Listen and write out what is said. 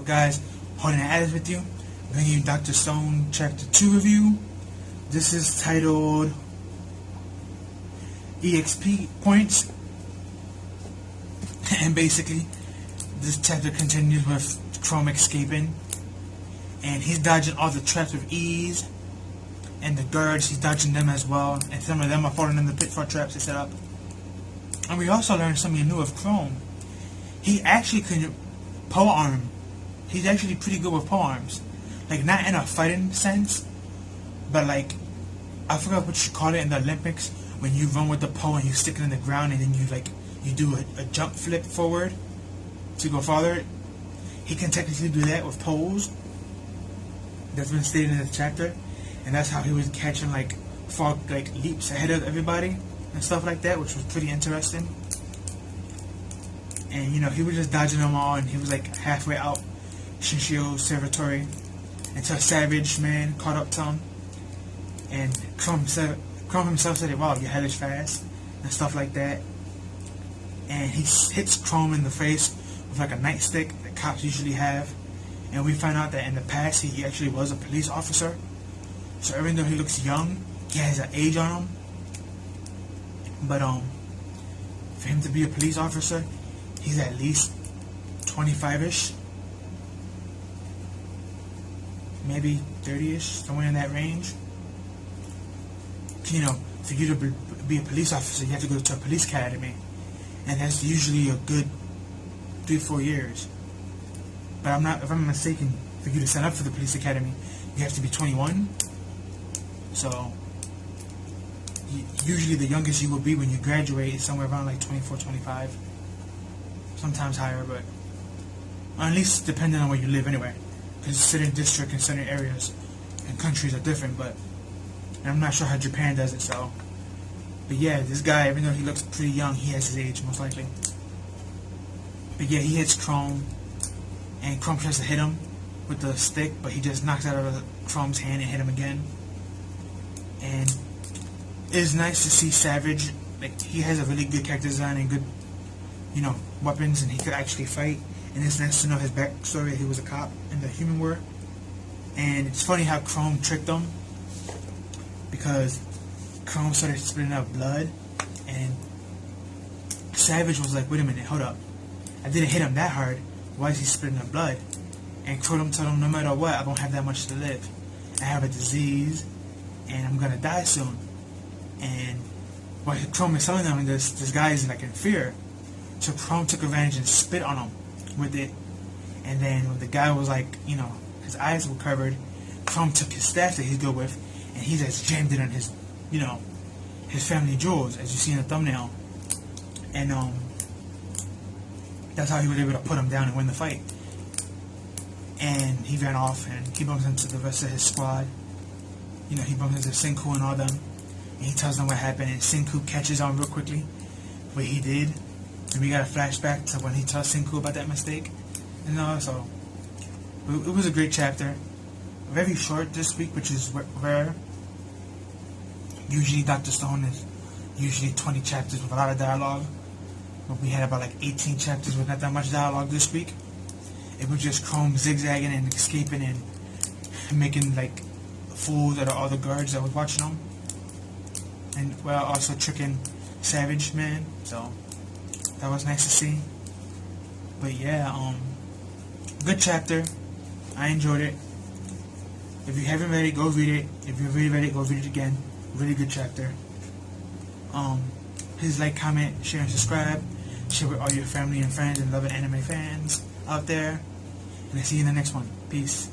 guys? Holding Alice with you, bringing you Dr. Stone Chapter 2 review. This is titled EXP Points. And basically, this chapter continues with Chrome escaping. And he's dodging all the traps with ease. And the guards, he's dodging them as well. And some of them are falling in the pitfall traps they set up. And we also learned something new of Chrome. He actually can pole arm. He's actually pretty good with pole arms. Like, not in a fighting sense, but like, I forgot what you call it in the Olympics, when you run with the pole and you stick it in the ground and then you do a jump flip forward to go farther. He can technically do that with poles. That's been stated in the chapter, and that's how he was catching like leaps ahead of everybody and stuff like that, which was pretty interesting. And you know, he was just dodging them all, and he was like halfway out Shinshio's territory until Savage Man caught up to him, and Chrome himself said, "Wow, you're hellish fast," and stuff like that. And he hits Chrome in the face with like a nightstick that cops usually have. And we find out that in the past he actually was a police officer. So even though he looks young, he has an age on him. But for him to be a police officer, he's at least 25-ish, maybe 30-ish, somewhere in that range. You know, for you to be a police officer, you have to go to a police academy, and that's usually a good 3-4 years. But if I'm mistaken, for you to sign up for the police academy, you have to be 21. So usually the youngest you will be when you graduate is somewhere around like 24, 25. Sometimes higher, but or at least depending on where you live anyway. Because certain districts and certain areas and countries are different, but and I'm not sure how Japan does it, so. But yeah, this guy, even though he looks pretty young, he has his age, most likely. But yeah, he hits Chrome, and Chrome tries to hit him with the stick, but he just knocks it out of Chrome's hand and hit him again. And it's nice to see Savage. Like, he has a really good character design and good, you know, weapons, and he could actually fight. And it's nice to know his backstory. He was a cop in the human war. And it's funny how Chrome tricked him, because Chrome started spitting out blood, and Savage was like, "Wait a minute, hold up. I didn't hit him that hard. Why is he spitting out blood?" And Chrome told him, "No matter what, I don't have that much to live. I have a disease, and I'm gonna die soon." And what Chrome is telling them, this guy is like in fear. So Chrome took advantage and spit on him with it. And then when the guy was like, you know, his eyes were covered, Chrome took his staff that he's good with, and he just jammed it on his, you know, his family jewels, as you see in the thumbnail. And that's how he was able to put him down and win the fight. And he ran off, and he bumps into the rest of his squad. You know, he bumps into Senku and all them, and he tells them what happened, and Senku catches on real quickly what he did. And we got a flashback to when he tells Senku about that mistake. And so it was a great chapter. Very short this week, which is rare. Usually Dr. Stone is usually 20 chapters with a lot of dialogue. But we had about like 18 chapters with not that much dialogue this week. It was just Chrome zigzagging and escaping and making like fools out of all the guards that was watching him. And well, also tricking Savage Man. So that was nice to see. But yeah, good chapter. I enjoyed it. If you haven't read it, go read it. If you've already read it, go read it again. Really good chapter. Please like, comment, share, and subscribe. Share with all your family and friends and loving anime fans out there. And I'll see you in the next one. Peace.